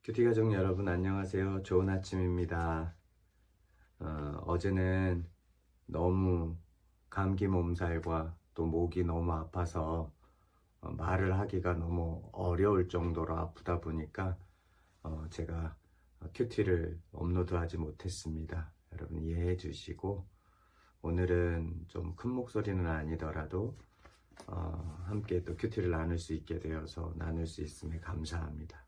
큐티 가족 여러분 안녕하세요. 좋은 아침입니다. 어제는 너무 감기 몸살과 또 목이 너무 아파서 말을 하기가 너무 어려울 정도로 아프다 보니까 제가 큐티를 업로드하지 못했습니다. 여러분 이해해 주시고 오늘은 좀 큰 목소리는 아니더라도 함께 또 큐티를 나눌 수 있게 되어서 나눌 수 있음에 감사합니다.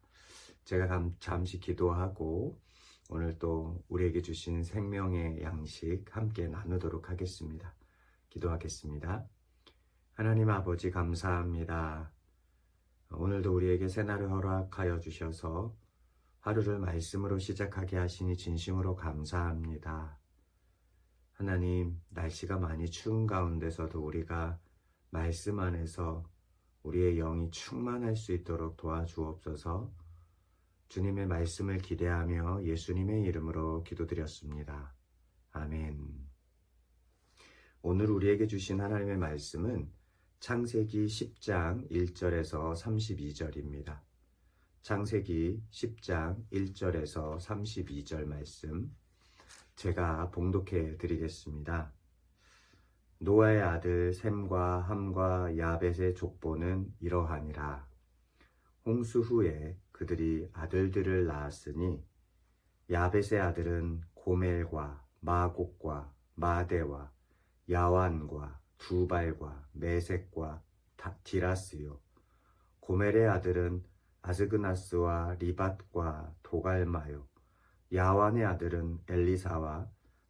제가 잠시 기도하고 오늘 또 우리에게 주신 생명의 양식 함께 나누도록 하겠습니다. 기도하겠습니다. 하나님 아버지 감사합니다. 오늘도 우리에게 새날을 허락하여 주셔서 하루를 말씀으로 시작하게 하시니 진심으로 감사합니다. 하나님, 날씨가 많이 추운 가운데서도 우리가 말씀 안에서 우리의 영이 충만할 수 있도록 도와주옵소서. 주님의 말씀을 기대하며 예수님의 이름으로 기도드렸습니다. 아멘. 오늘 우리에게 주신 하나님의 말씀은 창세기 10장 1절에서 32절입니다. 창세기 10장 1절에서 32절 말씀 제가 봉독해 드리겠습니다. 노아의 아들 셈과 함과 야벳의 족보는 이러하니라. 홍수 후에 그들이 아들들을 낳았으니 야벳의 아들은 고멜과 마곡과 마대와 야완과 두발과 메색과 디라스요. 고멜의 아들은 아스그나스와 리밧과 도갈마요. 야완의 아들은 엘리사와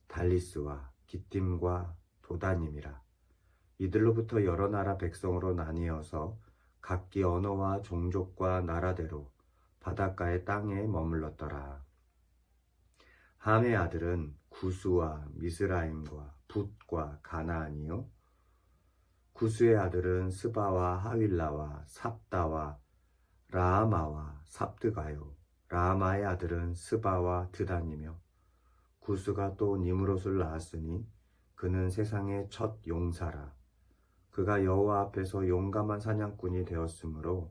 달리스와 기띔과 도다님이라. 이들로부터 여러 나라 백성으로 나뉘어서 각기 언어와 종족과 나라대로 바닷가의 땅에 머물렀더라. 함의 아들은 구스와 미스라임과 붓과 가나안이요. 구스의 아들은 스바와 하윌라와 삽다와 라아마와 삽드가요. 라아마의 아들은 스바와 드단이며 구스가 또 니므롯을 낳았으니 그는 세상의 첫 용사라. 그가 여호와 앞에서 용감한 사냥꾼이 되었으므로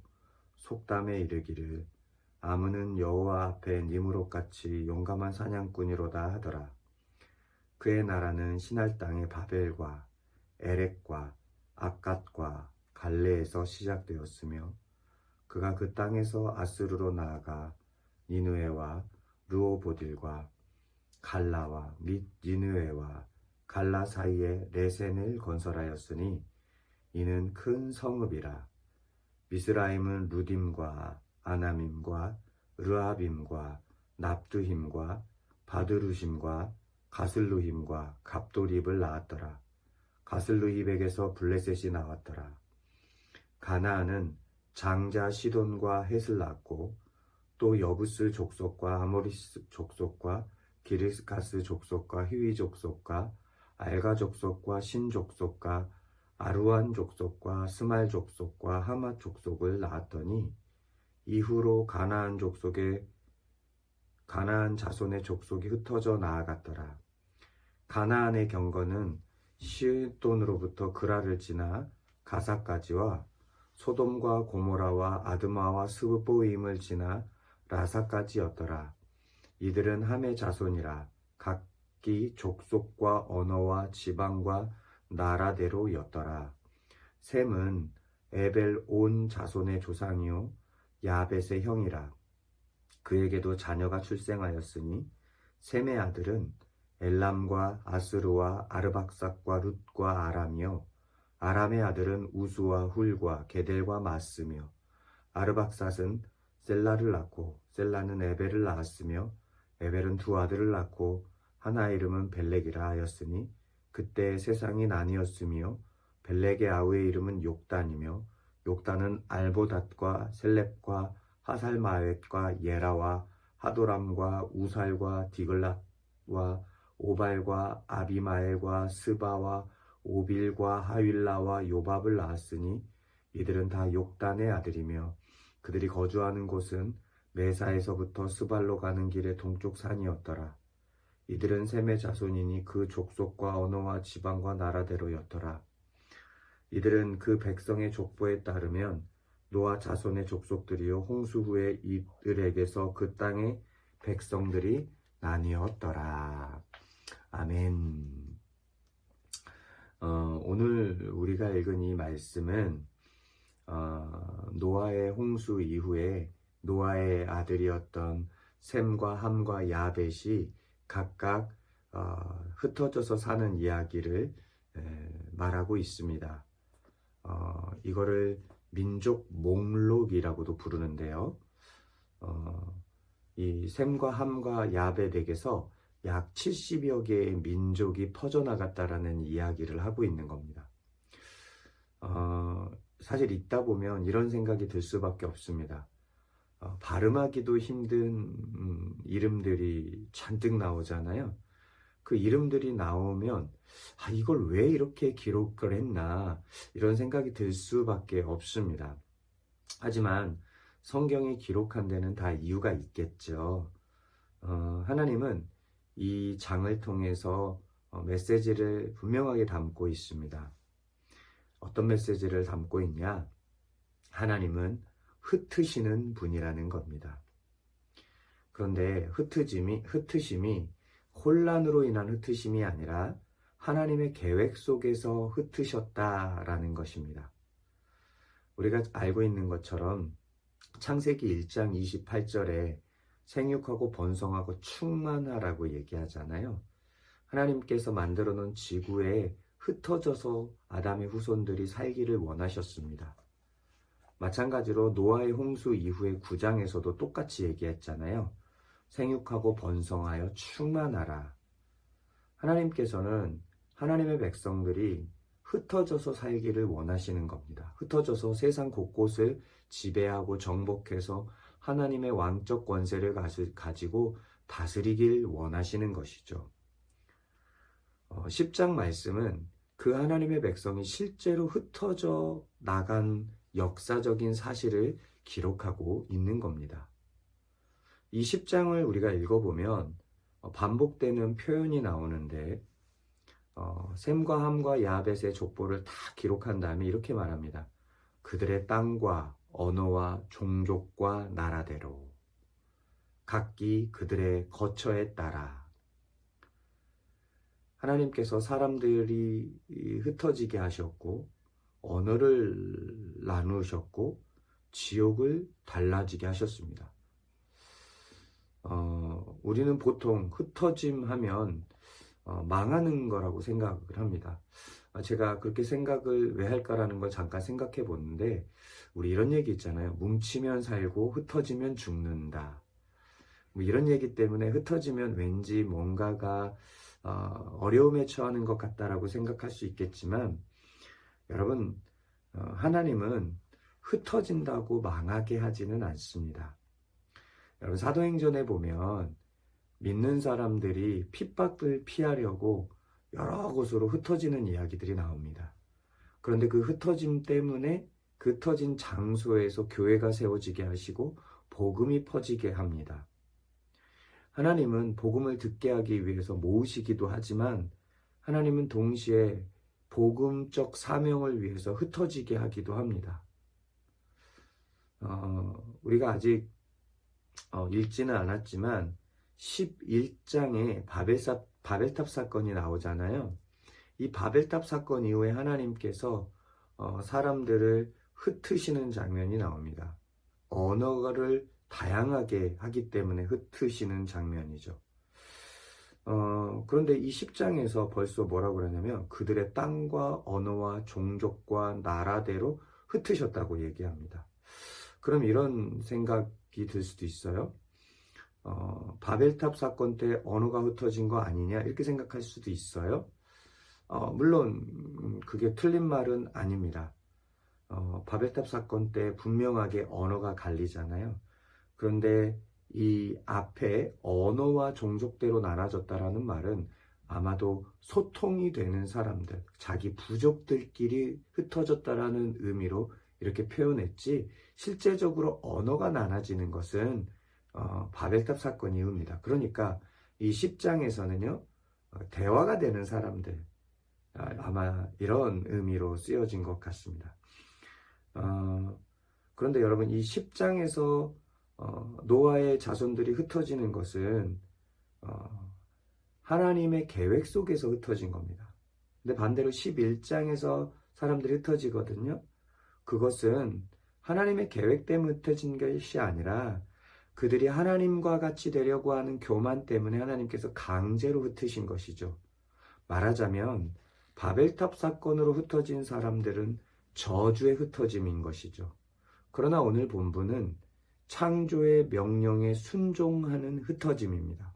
속담에 이르기를 아므는 여호와 앞에 니므롯같이 용감한 사냥꾼이로다 하더라. 그의 나라는 시날 땅의 바벨과 에렉과 악갓과 갈레에서 시작되었으며 그가 그 땅에서 아스루로 나아가 니느웨와 르오보딜과 갈라와 및 니느웨와 갈라 사이에 레센을 건설하였으니 이는 큰 성읍이라. 미스라임은 루딤과 아나밈과 르아빔과 납두힘과 바드루심과 가슬루힘과 갑도립을 낳았더라. 가슬루힙에게서 블레셋이 나왔더라. 가나안은 장자 시돈과 헷을 낳고 또 여부스 족속과 아모리스 족속과 기르가스 족속과 히위 족속과 알가 족속과 신 족속과 아루안 족속과 스말 족속과 하맛 족속을 낳았더니 이후로 가나안 자손의 족속이 흩어져 나아갔더라. 가나안의 경거는 시돈으로부터 그라를 지나 가사까지와 소돔과 고모라와 아드마와 스보임을 지나 라사까지였더라. 이들은 함의 자손이라 각기 족속과 언어와 지방과 나라대로였더라. 셈은 에벨 온 자손의 조상이요 야벳의 형이라. 그에게도 자녀가 출생하였으니 셈의 아들은 엘람과 아스루와 아르박삭과 룻과 아람이요 아람의 아들은 우수와 훌과 게델과 마스며 아르박삭은 셀라를 낳고 셀라는 에벨을 낳았으며 에벨은 두 아들을 낳고 하나 이름은 벨렉이라 하였으니 그때 세상이 나뉘었으며 벨렉의 아우의 이름은 욕단이며 욕단은 알보닷과 셀렙과 하살마웻과 예라와 하도람과 우살과 디글랏과 오발과 아비마엘과 스바와 오빌과 하윌라와 요밥을 낳았으니 이들은 다 욕단의 아들이며 그들이 거주하는 곳은 메사에서부터 스발로 가는 길의 동쪽 산이었더라. 이들은 셈의 자손이니 그 족속과 언어와 지방과 나라대로였더라. 이들은 그 백성의 족보에 따르면 노아 자손의 족속들이요 홍수 후에 이들에게서 그 땅의 백성들이 나뉘었더라. 아멘. 오늘 우리가 읽은 이 말씀은 노아의 홍수 이후에 노아의 아들이었던 셈과 함과 야벳이 각각 흩어져서 사는 이야기를 말하고 있습니다. 이거를 민족 목록이라고도 부르는데요. 이 셈과 함과 야벳에게서 약 70여 개의 민족이 퍼져나갔다라는 이야기를 하고 있는 겁니다. 사실 읽다 보면 이런 생각이 들 수밖에 없습니다. 발음하기도 힘든 이름들이 잔뜩 나오잖아요. 그 이름들이 나오면 이걸 왜 이렇게 기록을 했나 이런 생각이 들 수밖에 없습니다. 하지만 성경이 기록한 데는 다 이유가 있겠죠. 하나님은 이 장을 통해서 메시지를 분명하게 담고 있습니다. 어떤 메시지를 담고 있냐? 하나님은 흩으시는 분이라는 겁니다. 그런데 흩으심이 혼란으로 인한 흩으심이 아니라 하나님의 계획 속에서 흩으셨다라는 것입니다. 우리가 알고 있는 것처럼 창세기 1장 28절에 생육하고 번성하고 충만하라고 얘기하잖아요. 하나님께서 만들어 놓은 지구에 흩어져서 아담의 후손들이 살기를 원하셨습니다. 마찬가지로 노아의 홍수 이후의 9장에서도 똑같이 얘기했잖아요. 생육하고 번성하여 충만하라. 하나님께서는 하나님의 백성들이 흩어져서 살기를 원하시는 겁니다. 흩어져서 세상 곳곳을 지배하고 정복해서 하나님의 왕적 권세를 가지고 다스리길 원하시는 것이죠. 10장 말씀은 그 하나님의 백성이 실제로 흩어져 나간 역사적인 사실을 기록하고 있는 겁니다. 이 10장을 우리가 읽어보면 반복되는 표현이 나오는데 셈과 함과 야벳의 족보를 다 기록한 다음에 이렇게 말합니다. 그들의 땅과 언어와 종족과 나라대로 각기 그들의 거처에 따라 하나님께서 사람들이 흩어지게 하셨고 언어를 나누셨고 지역을 달라지게 하셨습니다. 우리는 보통 흩어짐 하면 망하는 거라고 생각을 합니다. 제가 그렇게 생각을 왜 할까라는 걸 잠깐 생각해 보는데 우리 이런 얘기 있잖아요. 뭉치면 살고 흩어지면 죽는다. 뭐 이런 얘기 때문에 흩어지면 왠지 뭔가가 어려움에 처하는 것 같다라고 생각할 수 있겠지만 여러분 하나님은 흩어진다고 망하게 하지는 않습니다. 여러분 사도행전에 보면 믿는 사람들이 핍박을 피하려고 여러 곳으로 흩어지는 이야기들이 나옵니다. 그런데 그 흩어짐 때문에 그 흩어진 장소에서 교회가 세워지게 하시고 복음이 퍼지게 합니다. 하나님은 복음을 듣게 하기 위해서 모으시기도 하지만 하나님은 동시에 복음적 사명을 위해서 흩어지게 하기도 합니다. 우리가 아직 읽지는 않았지만 11장에 바벨탑 사건이 나오잖아요. 이 바벨탑 사건 이후에 하나님께서 사람들을 흩으시는 장면이 나옵니다. 언어를 다양하게 하기 때문에 흩으시는 장면이죠. 그런데 이 10장에서 벌써 뭐라고 그러냐면 그들의 땅과 언어와 종족과 나라대로 흩으셨다고 얘기합니다. 그럼 이런 생각이 들 수도 있어요. 바벨탑 사건 때 언어가 흩어진 거 아니냐 이렇게 생각할 수도 있어요. 물론 그게 틀린 말은 아닙니다. 바벨탑 사건 때 분명하게 언어가 갈리잖아요. 그런데 이 앞에 언어와 종족대로 나눠졌다라는 말은 아마도 소통이 되는 사람들, 자기 부족들끼리 흩어졌다라는 의미로 이렇게 표현했지 실제적으로 언어가 나눠지는 것은 바벨탑 사건 이후입니다. 그러니까 이 10장에서는요 대화가 되는 사람들 아마 이런 의미로 쓰여진 것 같습니다. 그런데 여러분, 이 10장에서 노아의 자손들이 흩어지는 것은 하나님의 계획 속에서 흩어진 겁니다. 근데 반대로 11장에서 사람들이 흩어지거든요. 그것은 하나님의 계획 때문에 흩어진 것이 아니라 그들이 하나님과 같이 되려고 하는 교만 때문에 하나님께서 강제로 흩으신 것이죠. 말하자면 바벨탑 사건으로 흩어진 사람들은 저주의 흩어짐인 것이죠. 그러나 오늘 본문은 창조의 명령에 순종하는 흩어짐입니다.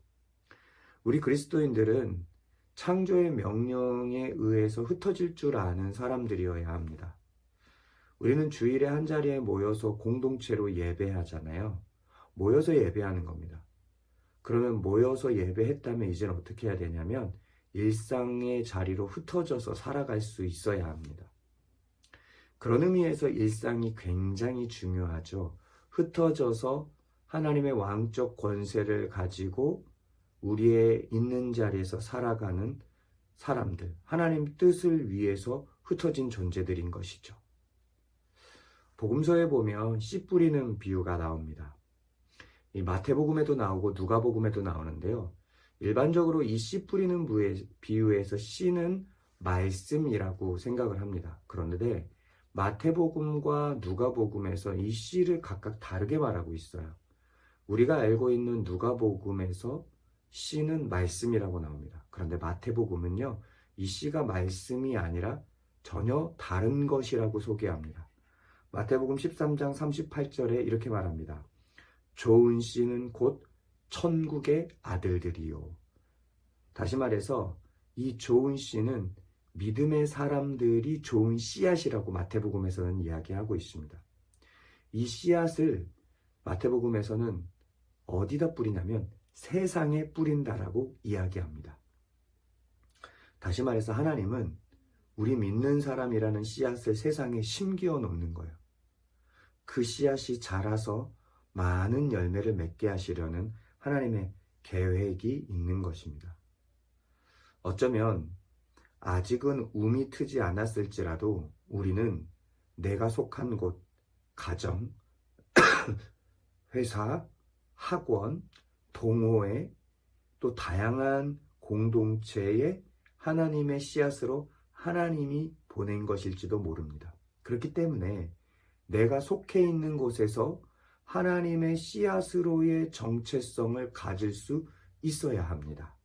우리 그리스도인들은 창조의 명령에 의해서 흩어질 줄 아는 사람들이어야 합니다. 우리는 주일에 한 자리에 모여서 공동체로 예배하잖아요. 모여서 예배하는 겁니다. 그러면 모여서 예배했다면 이제는 어떻게 해야 되냐면 일상의 자리로 흩어져서 살아갈 수 있어야 합니다. 그런 의미에서 일상이 굉장히 중요하죠. 흩어져서 하나님의 왕적 권세를 가지고 우리의 있는 자리에서 살아가는 사람들, 하나님 뜻을 위해서 흩어진 존재들인 것이죠. 복음서에 보면 씨 뿌리는 비유가 나옵니다. 이 마태복음에도 나오고 누가복음에도 나오는데요. 일반적으로 이 씨 뿌리는 비유에서 씨는 말씀이라고 생각을 합니다. 그런데 마태복음과 누가복음에서 이 씨를 각각 다르게 말하고 있어요. 우리가 알고 있는 누가복음에서 씨는 말씀이라고 나옵니다. 그런데 마태복음은요, 이 씨가 말씀이 아니라 전혀 다른 것이라고 소개합니다. 마태복음 13장 38절에 이렇게 말합니다. 좋은 씨는 곧 천국의 아들들이요. 다시 말해서 이 좋은 씨는 믿음의 사람들이 좋은 씨앗이라고 마태복음에서는 이야기하고 있습니다. 이 씨앗을 마태복음에서는 어디다 뿌리냐면 세상에 뿌린다라고 이야기합니다. 다시 말해서 하나님은 우리 믿는 사람이라는 씨앗을 세상에 심겨 놓는 거예요. 그 씨앗이 자라서 많은 열매를 맺게 하시려는 하나님의 계획이 있는 것입니다. 어쩌면 아직은 움이 트지 않았을지라도 우리는 내가 속한 곳, 가정, 회사, 학원, 동호회, 또 다양한 공동체에 하나님의 씨앗으로 하나님이 보낸 것일지도 모릅니다. 그렇기 때문에 내가 속해 있는 곳에서 하나님의 씨앗으로의 정체성을 가질 수 있어야 합니다.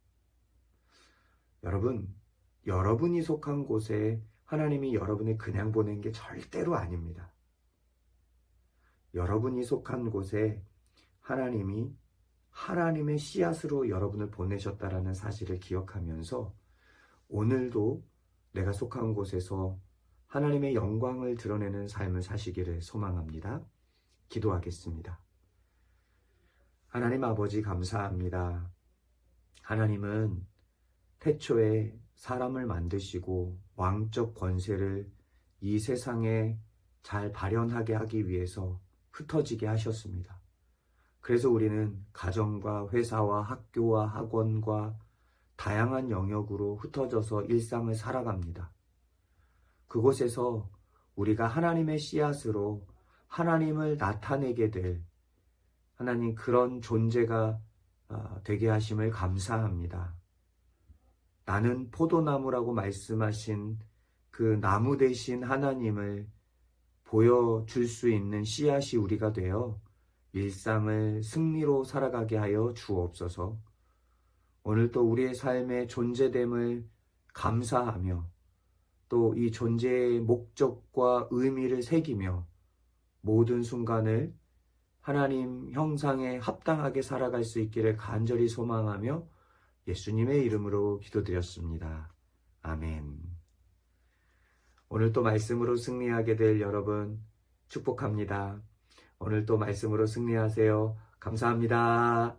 여러분이 속한 곳에 하나님이 여러분을 그냥 보낸 게 절대로 아닙니다. 여러분이 속한 곳에 하나님이 하나님의 씨앗으로 여러분을 보내셨다라는 사실을 기억하면서 오늘도 내가 속한 곳에서 하나님의 영광을 드러내는 삶을 사시기를 소망합니다. 기도하겠습니다. 하나님 아버지 감사합니다. 하나님은 태초에 사람을 만드시고 왕적 권세를 이 세상에 잘 발현하게 하기 위해서 흩어지게 하셨습니다. 그래서 우리는 가정과 회사와 학교와 학원과 다양한 영역으로 흩어져서 일상을 살아갑니다. 그곳에서 우리가 하나님의 씨앗으로 하나님을 나타내게 될 하나님 그런 존재가 되게 하심을 감사합니다. 나는 포도나무라고 말씀하신 그 나무 대신 하나님을 보여줄 수 있는 씨앗이 우리가 되어 일상을 승리로 살아가게 하여 주옵소서. 오늘 또 우리의 삶의 존재됨을 감사하며 또 이 존재의 목적과 의미를 새기며 모든 순간을 하나님 형상에 합당하게 살아갈 수 있기를 간절히 소망하며 예수님의 이름으로 기도드렸습니다. 아멘. 오늘 또 말씀으로 승리하게 될 여러분 축복합니다. 오늘 또 말씀으로 승리하세요. 감사합니다.